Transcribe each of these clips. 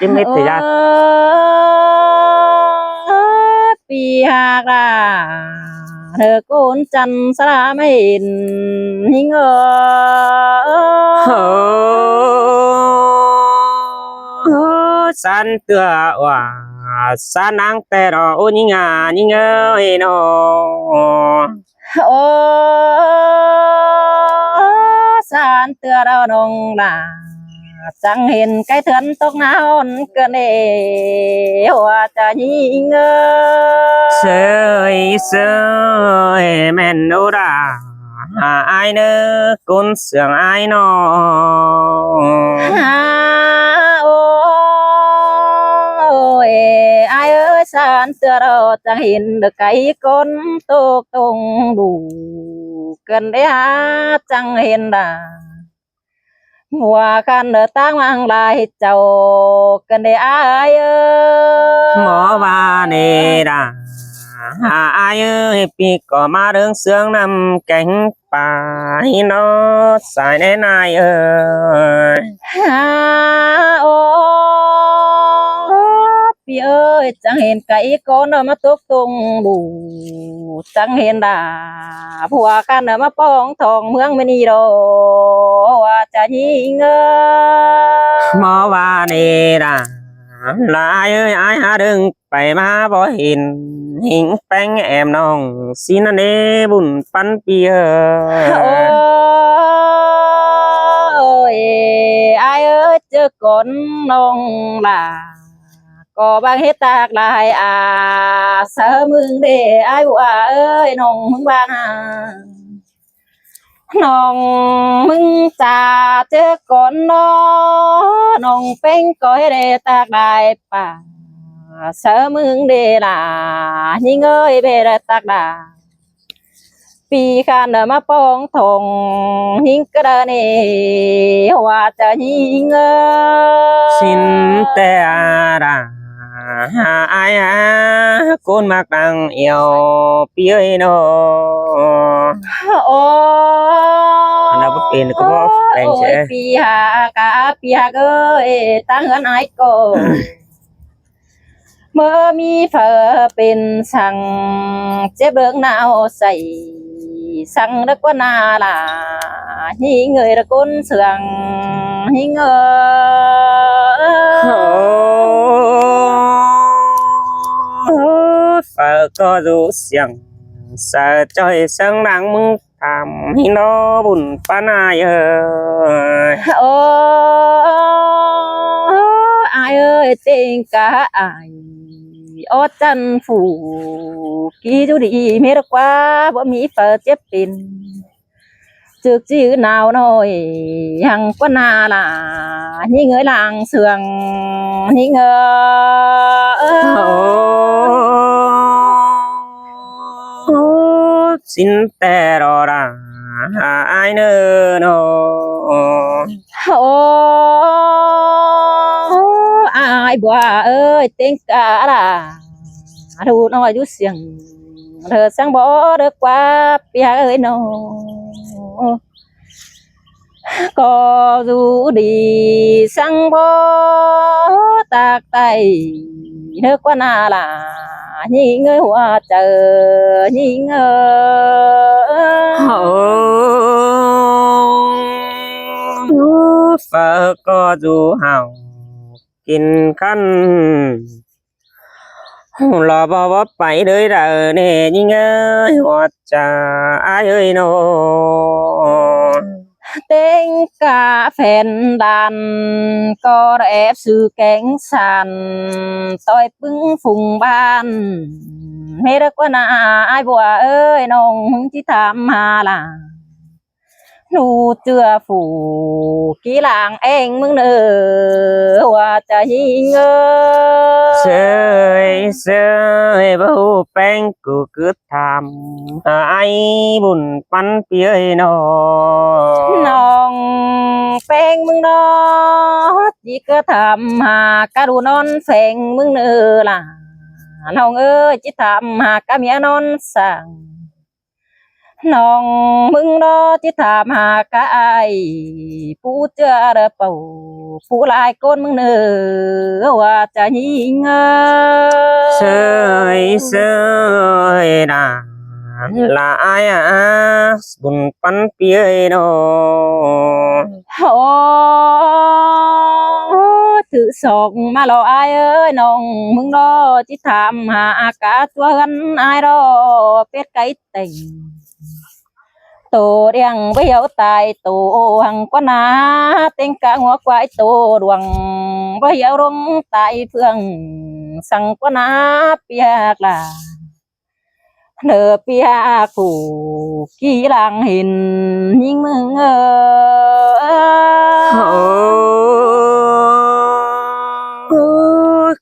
cái mít thời gianปีหากราเธอโกนจันสระไม่เห็นหิงsan tựa hòa san nắng tè đỏ ô nhí ngờ nó โอ้สารเตือเรานงลาจังเห็นไก่เถือนตกน้ำกันเอว่าจะยิงsơi sơi men nô đà ai nơ côn sương ai nó โอ้ยไอ้เอ้ยสารเตือเราจังเห็นเด็กไก่ก้นตกตรงดูกันได้หาจังเห็นด่าหัวกันเดือตั้งมังลายเจ้ากันได้อายmỏ ba nê đà ai ơi pi có ma đường sương nằm cánh phải nó xài nên ai ơi โอ้พี่เอ้ยจังเห็นไก่ก้อนมาตกตรงดูจังเห็นด่าผัวกันมาป้องทองเมืองไม่นี่ดอว่าจะยิงmỏ ba nê đà lại ơi ai hả đừng phải ma bỏ hình bánh em nong xin anh đế bùn bắn bia โอ้ยไอ้เอ้ยเจอก้นน้องล่ะก็บางเฮ็ดตากลายเสอมึงเด้ไอ้บัวเอ้ยน้องมึงบ้านน้องมึงจ่าเจอก้นน้องเป็นก้อยเด้ตากลายป่าเสอมึงเด้ล่ะยิ่งเอ้ยเบรตากลาปีคันมาป้องทองหิงกระเนว่าจะยิงxin tè đà ai côn mạc đang yêu bia nó โอ้ anh nào bất kỳ có bó đèn sẽ ปีหากะปีหากเอ้ยตั้งเงินไอ้ก็เมื่อมีเผอเป็นสั่งเจ็บเรื่องหนาวใส่สั่งรักว่านาล่ะหิงเงยระก้นเสืองหิงphở có rú xiềng sợ trời sáng nắng mừng thảm hi nó buồn phán ai ơi โอ้อายเอ้ยเต็งกะอายออจันฝูกี่จูดีเมรกว่าบ่มีเปิดเจ็บเป็นจึกจื้อหนาวน้อยยังกว่านาล่ะนี่เงยลางเสืองนี่เงxin tè đò đà ai nơ nó โอ้อายบัวเอ้ยเต็งกะล่ะดูน้อยอยู่เสียงเธอสังบ่เด็กว่าเปียเอ้ยน้องก็dù đi sang bó tạc tay nước qua na là nhìn người hoa chờ nhìn phở có dù hào kinh khăn lò bò bóp phải đời đờ nè nhìn ơi hoa trà ai ơi nó tên cả phèn đàn có ép sư cánh sàn tôi bưng phùng ban mê đất qua na ai bùa ơi nông chỉ tham hà là nụ chưa phủ kỹ làng anh mừng nở hoa cha hiên sơi sơi bầu bánh của cứ tham ai buồn bắn phía nóน้องแป้งมึงนอจีก็ทำหากะดูนอนแฝงมึงเนอล่ะน้องเอ้ยจิทำหากะเมียนอนสั่งน้องมึงนอจิทำหากะไอผู้เจอเดเป่า ผู้ลายก้นมึงเนื้อว่าจะยิงsơi đà là ai à buồn bắn bia đâu โอ้ถือส่งมาหล่ออายเอ้ยน้องมึงรอที่ถามหาอากาศตัวกันอายรอเป็ดไก่เต่งโตเรียงไว้เอาตายโตหังกว่านาเต็งกะหัวควายโตดวงไว้เอาลงตายเพื่องสั่งกว่านาเปียกลาเนอเปียกูกี่หลังเห็นยิ่งมึง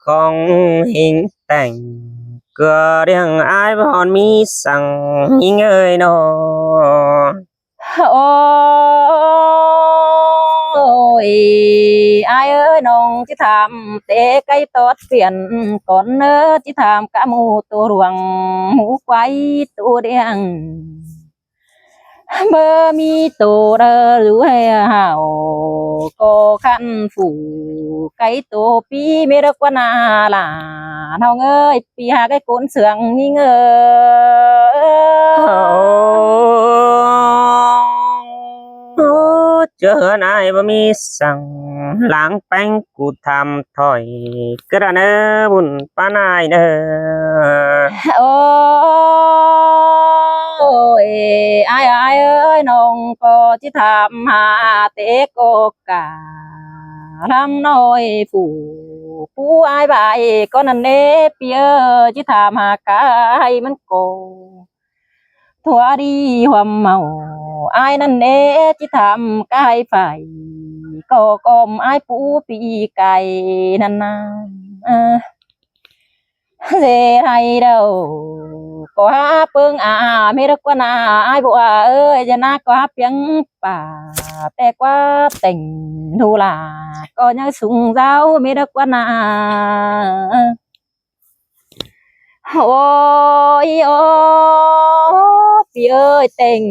không hình thành cửa riêng ai bọn miสั่งยิ่งเอ้ยนอ โอ้ยอายเอ้ยน้องที่ทำเตะไก่ตอดเปลี่ยนก่อนเนอที่ทำกะหมูตัวรวงหมูควายตัวเดียงเบอร์มีตัวเรอหรือให้เห่าก็ขันฝูไก่ตัวปีไม่รักว่านาล่ะน้องเอ้ยปีหาไก่โกนเสืองนี่เงchưa ai mà miสั่ง lãng bánh cụ tham thỏi cứ ra nơ buồn pan ai nơ โอ้ยอายเอ้ยน้องก็ที่ทำหาเตะกกาลำน้อยฝูผู้อายบายก็นั่นเน่เปียที่ทำหากายมันโกทัวดีความเมาอายนั่นเน่ที่ทำกายไฟก็กลมอายปูปีไก่นั่นนาเร่ให้เดาก็หาเปิงไม่รักว่านาอายบัวเอ้ยจะน่าก็หาเพียงป่าแต่กว่าแต่งดูลาก็ยังสูงเจ้าไม่รักว่านาโอ้ยโอ้พี่เอ้ยแต่ง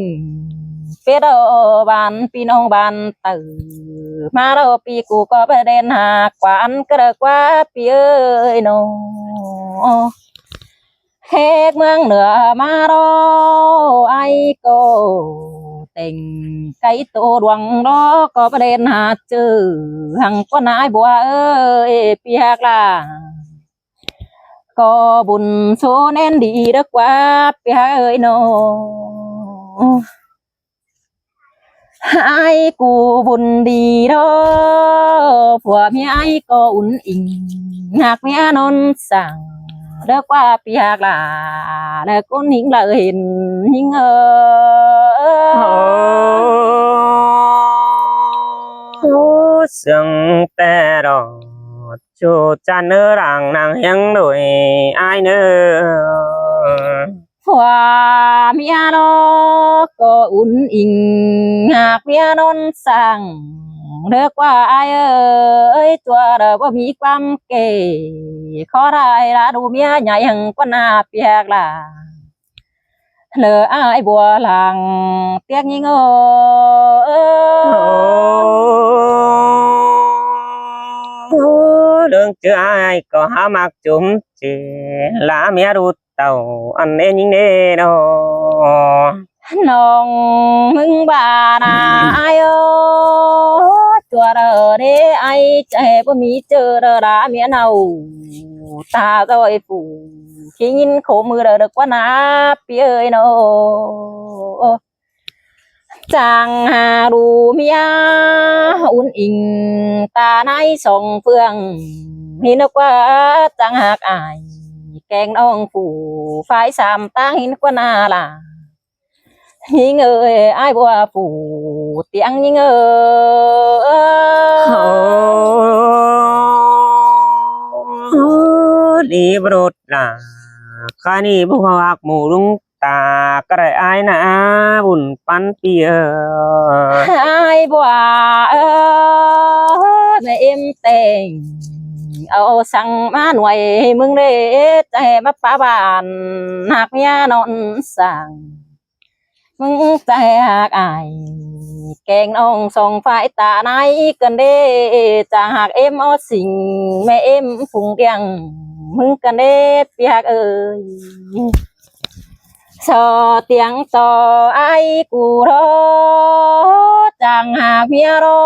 เป็ดบ้านพี่น้องบ้านตื่นมาเราปีกูก็ไปเดินหากวานก็เลิกว่าพี่เอ้ยน้องเฮกเมืองเหนือมารอไอโกเต็งไก่โตดวงรอก็ไปเดินหาเจอหังก็นายบัวเอ้ยปีหากลาก็บุญโซเน้นดีดักว่าปีหาเอ้ยน้องไอ้กูบุญดีรอผัวเมียไอ้ก็อุ่นอิงหากเมียนนสั่งเลิกว่าปีหากลาแล้วก็นิ่งละเห็นยิ่งsương tè đỏ chu cha nơ ràng nàng hiang đổi ai nơ ผัวเมียนอก็อุ่นอิงหากเมียนนสั่งเลิกว่าไอ้เอ้ยตัวเราว่ามีความเก๋ขอได้ละดูเมียใหญ่หังกว่าหน้าเปียกล่ะเลอไอ้บัวหลังเตียกยิงđường chưa ai có há mặc chúng chỉ lá mía đút tàu ăn nên những nê đâu น้องมึงบ้านาไอ้ตัวเราเด้ไอ้ใจบ่มีเจอเราด่าเมียเนาตาโดยผู้ขี้ยินโขมือเราดึกว่านาเปียเอ้ยโนจางหาดูเมียอุ่นอิงตาในส่องเฟืองนี่นึกว่าจางหากอายแกงน้องผู้ฝ่ายสามตางหินกว่านาล่ะยิ่งเอ้ยไอ้บัวผูเตียงยิ่งđi bột là khai ni bốc học mù lung ta cái đại ai na buồn pan pia ไอ้บัวแม่เอ็มแต่งเอาสั่งมาหน่วยมึงได้ใจมาป้าบ้านหากเมียนอนสั่ง มึงใจหักอายแกงน้องส่องฝ่ายตาไหนกันเด้จะหักเอ็มเอาสิ่งแม่เอ็มฝุ่งเดียงมึงกันเด้พี่หักเอ้ยสอเตียงต่อไอ้กูรอจังหากเมียรอ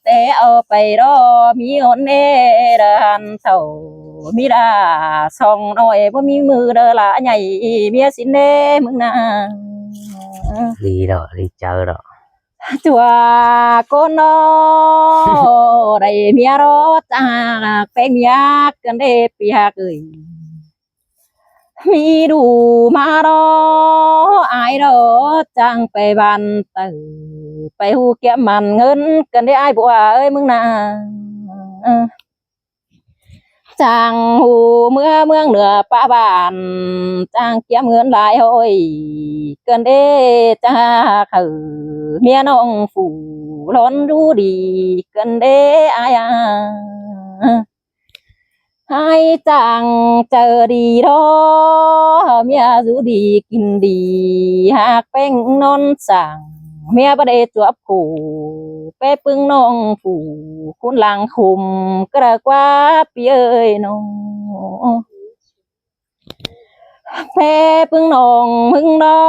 แต่เอาไปรอมีคนเอเดินเท่ามีดาส่องหน่อยบ่มีมือเด้อละใหญ่เมียสินเด้มึงนะ đi rồi đi chơi rồi chùa cô nó đầy mía đó ta cái mía cần để bịa cười mi đủ mà đó ai đó chẳng phải bàn tử phải hu kiếm màn ngân cần để ai bùa ơi mừng nà chàng hù mưa mương nửa pa bàn chàng kiếm ngân lại hồi cần để cha khử mía nong phủ lón ru đi cần để ai hai chàng chờ đi đó mía ru đi kinh đi hạc beng non sàng mía ba để chuột phủ bé pưng nong phủ cuốn làng khum cái quá pi ơi nong bé pưng nong mưng đó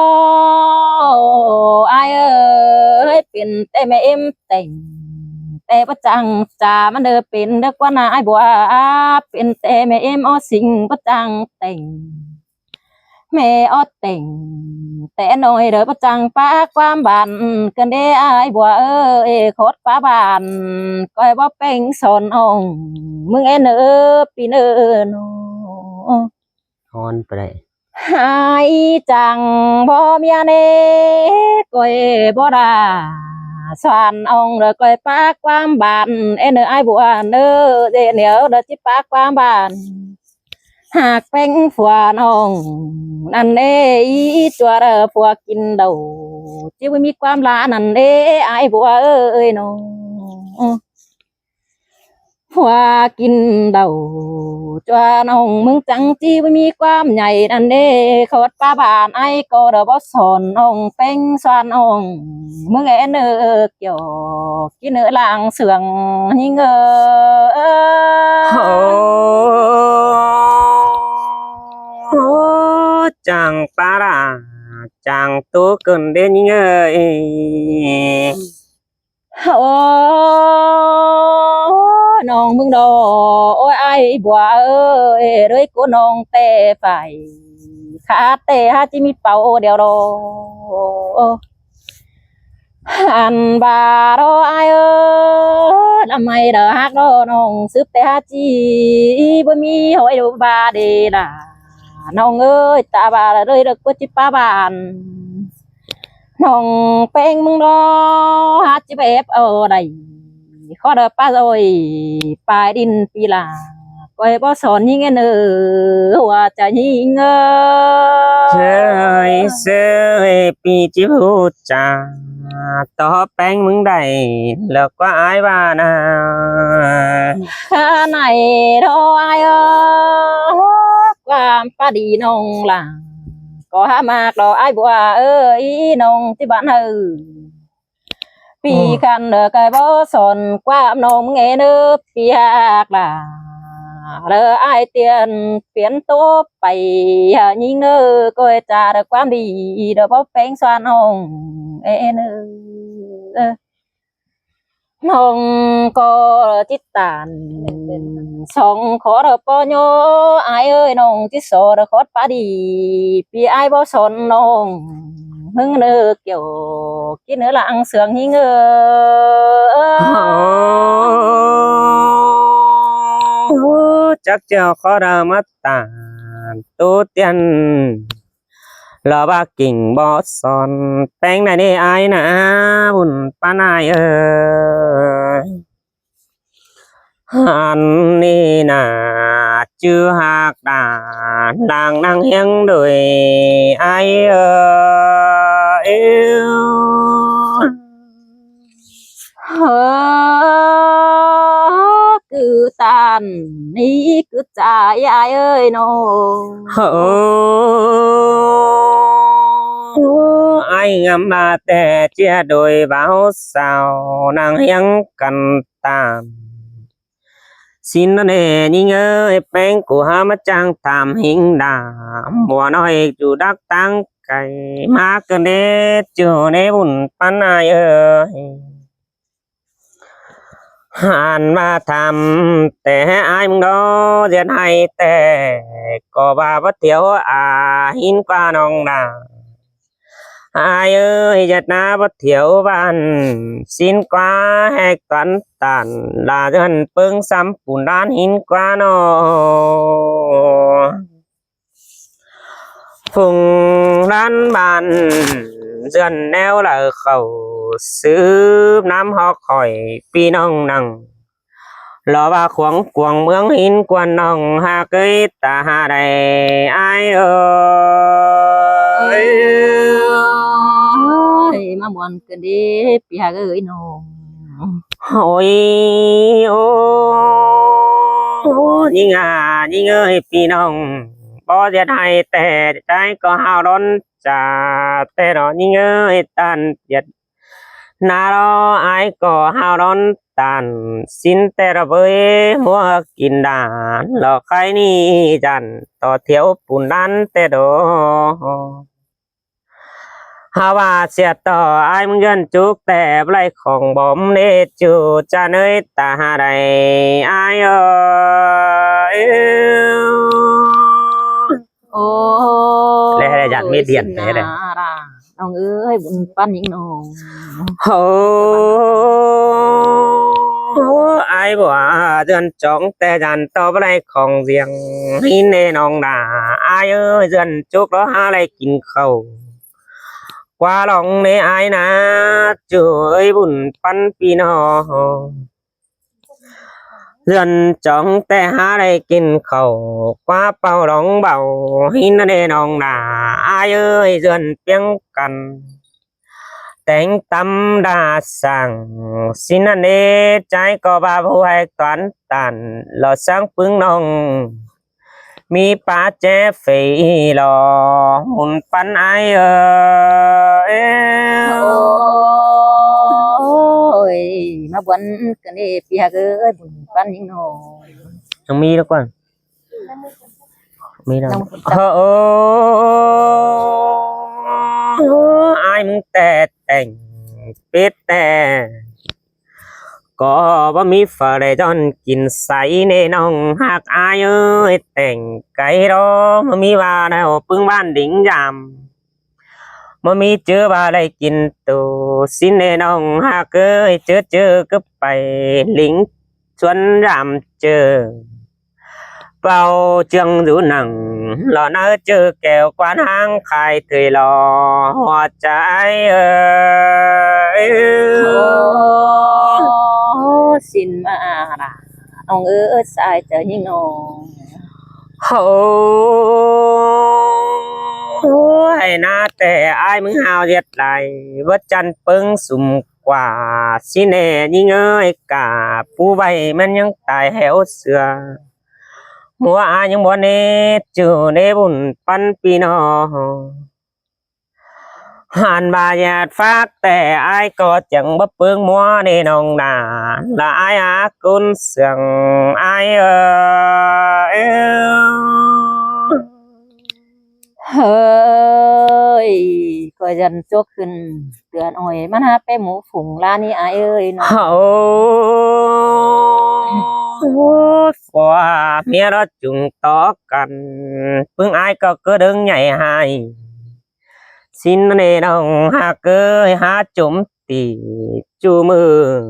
ai ơiเป็นแต่แม่เอ็มแต่งแต่ประจังจ่ามันเด้อเป็นเด้อกว่านาไอ้บัวเป็นแต่แม่เอ็มเอาสิ่งประจังแต่งแม่ออดแต่งแต่น้อยเด้อประจังป้าความบานกันเด้อไอ้บัวเอ้ยโคตรป้าบานก้อยบ่เป็นสอนอ่องมึงเอ็นเอ้อปีเน้อโน ngonไปđây หายจังบ่เมียเน่ก้อยบ่ดาสานอ่องเด้อก้อยป้าความบานเอ็นเอ้อไอ้บัวเน้อเดี๋ยวเหนียวเด้อจิป้าความบานหากเป็นผัวน้องนั่นเด้อีจัวเด้อผัวกินเดาจิวมีความลานั่นเด้ไอ้ผัวเอ้ยน้องผัวกินเดาจัวน้องมึงจังจิวมีความใหญ่นั่นเด้ขอดป้าบ้านไอ้ก็เด้อบ่สอนน้องเป็นสอนน้องมึงเอ็นเด้อเกี่ยวกินเด้อลางเสืองหิงÔ chẳng pa ra chẳng tú cần đến những ơi โอ้น้องมึงดอโอ้ยไอ้บัวเอ้ยเลยกูน้องแต่ฝ่ายขาแต่ฮาจิมีเป่าเดียวดออันบาดอไอ้เอ้ยทำไมเด้อฮักดอน้องซึบแต่ฮาจิบ่มีหอยดูบาเดล่ะน้องเอ้ยตาบาเลยเด็กกูจิป้าบานน้องเป็นมึงรอหาจิเบบเอาได้ขอเด้อป้าโอยปลายดินปีลาก้อยบ่สอนยิงเนอว่าจะยิงSơi sơi pi chỉ hút trà to bánh mừng đầy lợt qua ai ba na ข้าไหนรอไอ้ความป้าดีน้องล่ะก็หามากรอไอ้บัวเอ้ยน้องที่บ้านเฮอปีกันเด้อไก่บ่สอนความน้องเงเด้อปีหากล่ะเด้อไอ้เตียนเปลี่ยนตัวไปยิงเด้อก้อยจ่าเด้อความดีเด้อบ่เป็นสวนน้องเอ้เด้อน้องก็จิตตานสองขอเด้อปอโยไอ้เอ้ยน้องจิตโสเด้อขอดป้าดีปีไอ้บ่สนน้องมึงเด้อเกี่ยวกินเนื้อหลังเสืองหิงchắc chào khó ra mất tàn tu tiên lỡ ba kình bó son bánh này đi ai nà bùn pan ai ơi hắn đi nà chưa hạc đàn đang đang hieng đời ai yêu cứ tàn ní cứ chạy ai ơi nó ai ngắm mà tè chia đôi báo sao nàng hiếng cần tạm xin nó nè nhìn ơi bén của ha mất trang tạm hình đà mùa nói chủ đắc tăng cày má cơ nê chiều nê bùn pan ai ơi hàn mà thầmแต่ai mong đó diện hayแต่có bà bất thiếu à hin qua nong đà ai ơi giật na bất thiếu bạn xin qua hẹt toán tàn là dân phương xăm phùn đan hin qua nó phùng đan bàn dần neo là khẩu sứ nam học hỏi pi nong nằng lò ba khoáng quàng mướng hin quan nong ha cây ta ha đầy ai ơi mà muốn cái đi bia gửi nồng ôi ô nhìn ơi pi nong bao giờ hay tè trái có hao đón trà tè đó nhìn ơi tan giật na đó ai có hao đón tàn xin tè ra với mua kín đàn lò khai ni dàn to thiếu bùn đan tè đó hao bà sẽ tỏ ai muốn dân chúc tè lại không bom nê chú cha nơi ta hà đầy ai ơi ô lẽ là dàn mê điện thế này ông ơi buồn pan những nồng ai bỏ dân chống tè dàn to lại không riêng hin nê nong đà ai ơi dân chúc đó ha lại kín khẩu qua lòng nê ai na chú ơi buồn pan pi nó dân chống tè ha lại kín khẩu qua bao lòng bảo hin nê nong đà ai ơi dân tiếng cần tiếng tâm đa sang xin anh ê trái có ba vô hay toán tàn lò sáng phương nông mi pa che phì lò hùn pan ai ơi ôi mà buồn cái đi bia gửi buồn pan những nồng trong mi đó con mi đâu ai muốn tè tình biết tè có bá mi phở để cho kín say nên nong hạc ai ơi tình cái đó mà mi vào đâu phương ban đỉnh giảm mà mi chưa vào đây kín tù xin nên nong hạc ơi chưa cấp bài lính xuân giảm chờ bao trường rủ nặng lò nơ chữ kèo quán hang khai thầy lò hoa trái ơi xin mà ông ơi sai chờ những nồng hay na tè ai muốn hao diệt lại vớt chân pưng sum quả xin nè nhìn ơi cả pu bay men những tài héo xưa mua ai những món nê chữ nê bùn pan pino hàn bà nhạt phát tè ai có chẳng bấp bướng mua nê nồng đà là ai á cún sừng ai ơi coi dần chốtขึ้นเตือนอ่อยมันหาไปหมูฝูงร้านนี้อายเอ้ยเนาะ qua mía đó chúng to cần phương ai có cơ đứng nhảy hai xin nè đồng ha cơ ha chúng tỷ chú mơ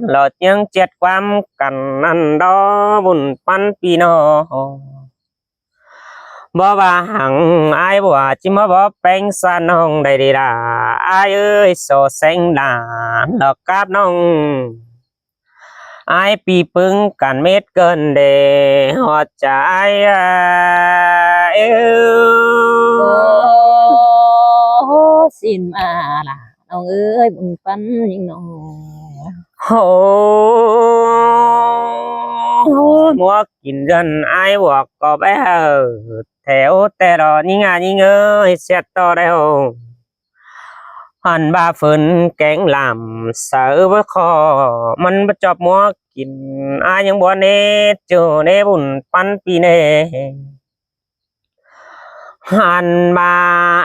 lọt những chết quam cần ăn đó bùn pan pino bỏ bà hằng ai bỏ chỉ mà bỏ bánh san hồng đầy đi là ai ơi sổ xanh đà lọt cáp nông ai pi pưng cản mét cơn để họ trái xin mà là ông ơi buồn phấn những nụ mua kín dân ai bỏ có bé hờ theo tè đỏ nhìn ơi xét to đây hồ หันบาฝืนแกงลำเสือบ่คอมันบ่จอบมัวกินอายังบ่เนโจเนบุญปันปีเนหันมา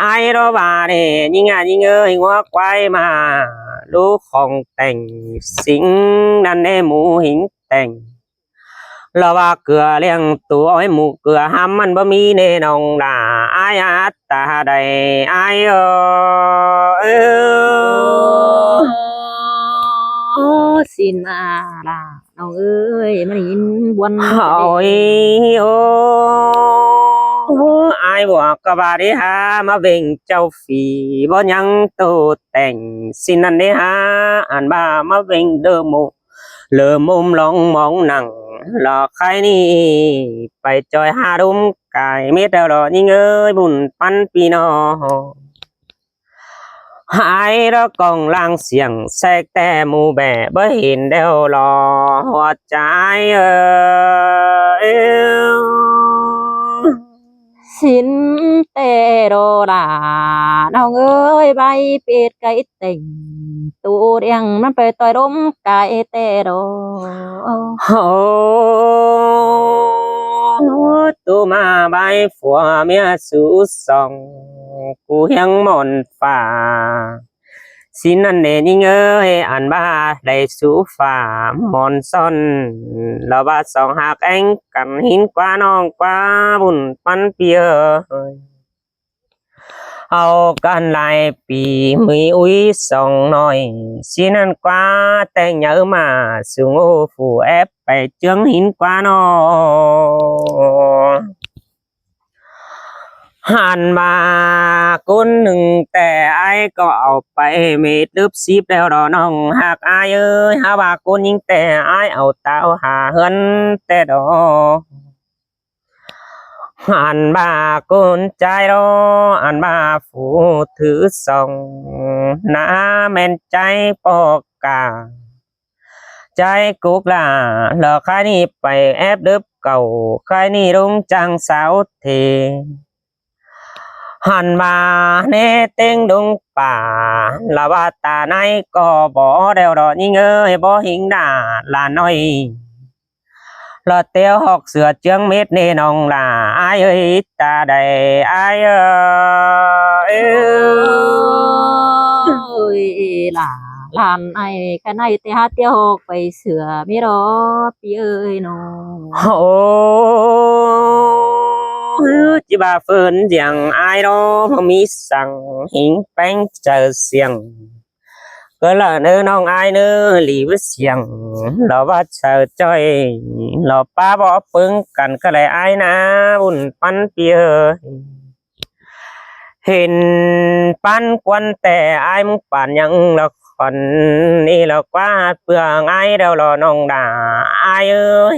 ไอ้รอบาเนยิงยิงงัวควายมาลูกของแต่งสิงนั่นเนหมูหิงแต่งเราว่าเกลือเลี้ยงตัวไอ้หมูเกลือห้ำมันบ่มีเนนองดาอายอัตตาใดอายเออ โอ้สินาล่ะน้องเอ้ยมันยินบวน โอ้ยโอ้อายบอกกบาได้หามาเบ่งเจ้าฝีบ่ยังโตแต่งสินันได้หาอ่านบ้ามาเบ่งเดิมโมเลอมุมลองมองหนังหลอกใครนี่ไปจอยหาดุมกายเม็ดเดียวรอยิ่งเอ้ยบุญปันปีนอหายแล้วกองลางเสียงแทรกแต่หมูแบะบ่เห็นเดียวรอหัวใจเออ สินเตโรล่ะน้องเอ้ยใบเป็ดไก่เต่งตูเรียงมันไปต่อยร่มไก่เตโร โอ้ตูมาใบฝัวเมียสูสองกูยังหมอนฝ่าสินันเนยิงเอ้ยอ่านบ้าได้สูฝ่ามอนซ่อนเราบ้าสองหากเองกันหินกว่าน้องกว่าบุญปันเปียเอากันหลายปีมีอุ้ยสองหน่อยสินันกว่าแต่งเยอะมาสูงโอฟูแอบไปเจืองหินกว่าน้อหันมาคนหนึ่งแต่ไอ้ก็เอาไปเม็ดลึบซีบแล้วรอน้องหากอายเอ้ยหาว่าคนยิงแต่ไอ้เอาเต้าหาเฮินแต่ดอหันมาคนใจรออันมาฟูถือส่องน้าแม่นใจปอกกาใจกุกลาหลอกใครนี่ไปแอบเดึบเก่าใครนี่รุงจังสาวเทหันมาเนเต็งดงป่าละว่าตาในก็บ่เดวรอยิ่งเอ้ยบ่หิงหน้าลาน้อยลอเตียวหอกเสือเจืองเม็ดเนนองลาอายเอ้ยตาใดอายเอ้ย ล่ะลานไอ้กันไอ้แต่หาเตียวหกไปเสือไม่รอพี่เอ้ยน้อง โอ้จิบาเฟินอย่างอายรอมีสั่งหิงแป้งเจอเสียงก็là nơi nong ai nơi lì với xiềng lo bắt chờ chơi lo pa bỏ phương cần cái lại ai na buồn pan pia hình pan quanแต่ai muốn panยังlàคนนี่เรากว่าเปลืองไอ้เดาเรานองด่าไอ้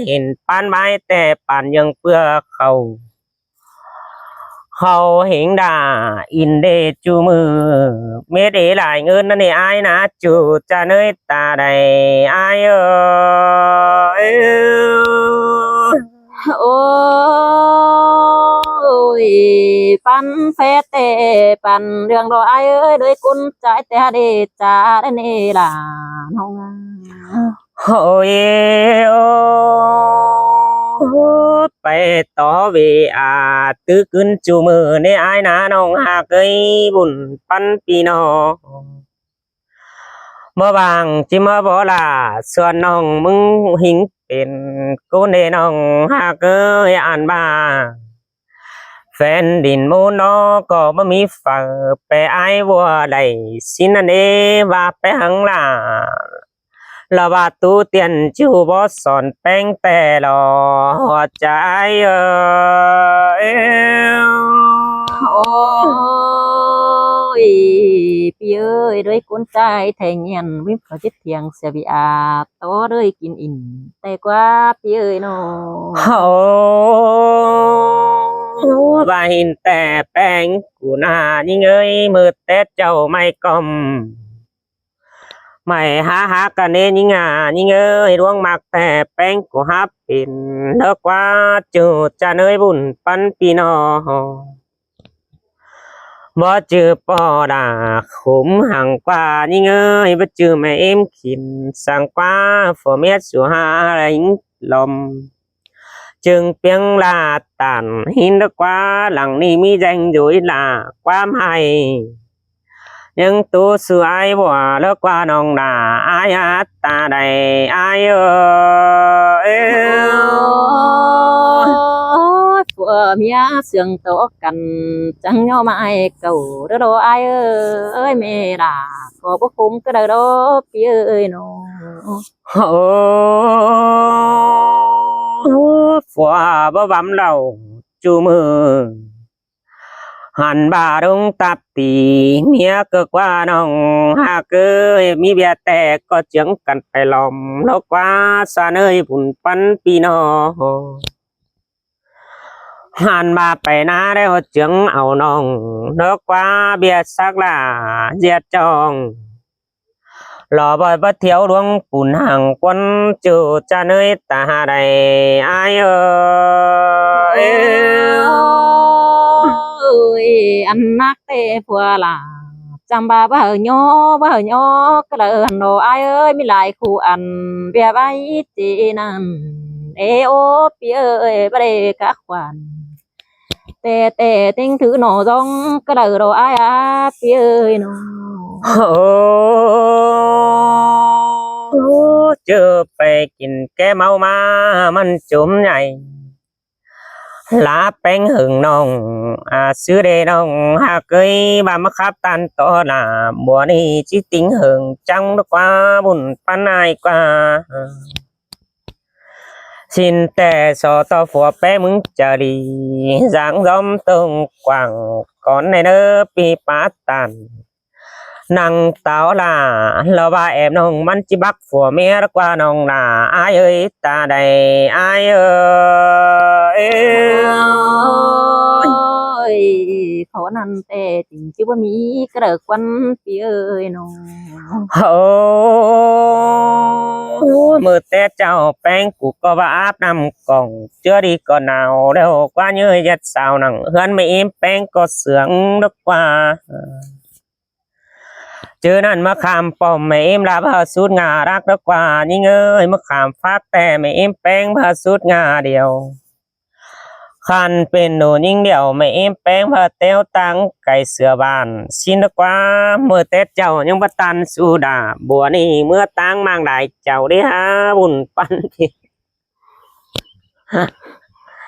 เห็นปันไม้แต่ปันยังเปลือกเขาเห็นด่าอินเดจูมือเมื่อได้หลายเงินนั่นนี่ไอ้นะจูจะเนยตาใดไอ้โอ้ยปันแฟเตปันเรื่องรอไอ้เอ้ยโดยกุญใจแต่เดจาได้นี่ล่ะน้อง โอ้ยโอ้ไปต่อเวอาตื้อขึ้นจูมือในไอ้นะน้องหากเอ้ยบุญปันปีนอเมื่อบางจิมาบ่ล่ะส่วนน้องมึงหิงเป็นกูในน้องหากเอ้ยอ่านบ้าแฟนดินมูนอก็บ่มีฝักไปไอ้วัวใดสินันเอว่าไปหังล่ะละว่าตูเตียนจูบ่สอนแป้งแต่รอหัวใจโอ้ยพี่เอ้ยด้วยกุญใจแทงเงียนวิมเขาจิตเทียงเสียบีอาโตเลยกินอิ่มแต่กว่าพี่เอ้ยน้อง โอ้บาหินแต่แป้งกูนายิ่งเอ้ยมือแต่เจ้าไม่กลมไม่หากันเนยิ่งยิ่งเอ้ยร่วงมักแต่แป้งกูฮับเป็นเลิกว่าจูจะเนยบุญปันปีนอ บ่เจอปอดาขมห่างกว่ายิ่งบ่เจอแม่เอ็มขินสั่งกว่าฝอเมียสู่หาหิงลมจึงเปียงลาตันหินกว่าหลังนี้มีแดงอยู่ลาความให้ยังตัวสวยบ่เลิกกว่าน้องดาอายตาใดอายเอ้của mía sương tổ cần chẳng nhau mai cầu đó đâu ai ơi mẹ đã có bốc khung cái đời đó phía ơi nó phòa bó bấm đầu chú mơ hẳn bà đông tạp tì mía cơ qua nòng hạ cơ mi bia tè có chứng cần phải lòng nó qua xa nơi bùn bắn pi nó hàn bà phải na đây hột chứng ảo nòng nó qua bia sắc là diệt chồng lò bòi bất thiếu luông bùn hàng quân trừ cha nơi ta đầy ai ơi anh nát tê phùa là chăm bà hờ nhỏ cái lời hành đồ ai ơi mi lại khu ăn bia bay chị nàn ê ô bia ơi bà đề các khoản tê tê tinh thứ nổ rong cái đời đồ ai bia ơi nó chưa phải kín cái mau ma mình chùm nhảy lá bánh hừng nồng sữa đê nồng cây bà mắc khắp tan to là bùa đi chỉ tính hưởng trong nó qua bùn pan ai qua xin tè so to phùa bé mừng chờ đi dáng gióm tông quảng con này nơ pi pá tàn năng táo là lo ba em nôngมันchỉ bắc phùa mía qua nông là ai ơi ta đây ai ơi khó năn tê tình chứ bữa mỹ cái đời quân phía ơi nó mưa té chào bánh của có ba áp nằm còn chưa đi còn nào đâu qua như giật sao nặng hơn mấy em bánh có sướng nước qua chứนั่นมะขามป้อมแม่เอ็มลาพาสุดงารักกว่านี่เงยมะขามฟักแต่แม่เอ็มแป้งพาสุดงาเดียวคันเป็นหนูยิ่งเดียวแม่เอ็มแป้งพาเต้วตังไก่เสือบานสินกว่าเมื่อเต้เจ้ายังบัตันสุดาบัวนี่เมื่อตังมังได้เจ้าได้หาบุญปันที่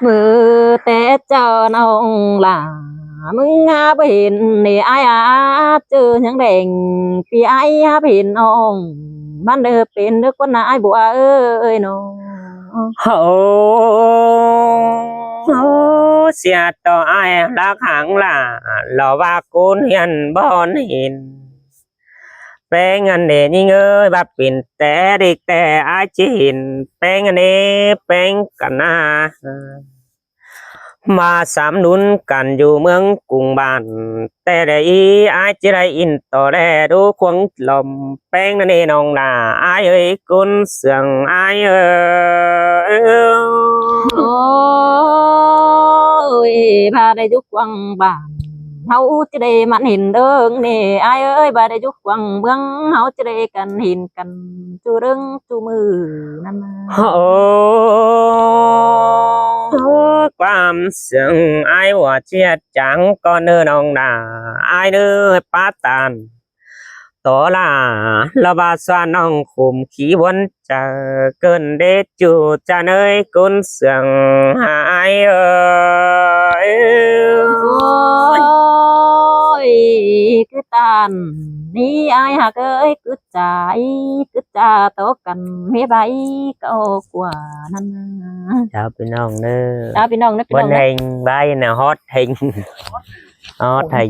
mưa té cho nông là mừng bên này ai chưa những đèn vì ai bên ông ban được bên nước con ai bùa ơi nó xia to ai đã khẳng là lò ba côn hiền bon hiền bé ngân để như ngơi bà pin té đi té ai chỉ hiền bé ngân để bé cả naมาสามนุนกันอยู่เมืองกรุงบ้านแต่ได้อายจะได้อินต่อแลดูควงลมแป้งนั่นเองน้องนาอายเอ้ยกุนเสียงอายôi bà đây giúp quăng bàn hậu chỉ đây mặn hình đơn nè ai ơi bà đây giúp quăng bưng hậu chỉ đây cần hình cần chu đứng chu mừ năm ความเสียงไอ้ว่าเจียจังก็เนื้อน้องนาไอ้เนื้อป้าตานต่อลาละบาสาน้องขุมขี้วนจะเกินเดจูจะเนยกุนเสียงหายôi cứ tàn ni ai hả ơi cứ trả tố cần mé bay câu quả năm ชาวพี่น้องเด้อ chàoพี่น้องนะพี่ บ น้ น อง เฮ นะ งใบน่ะฮอตเฮงฮอตเฮง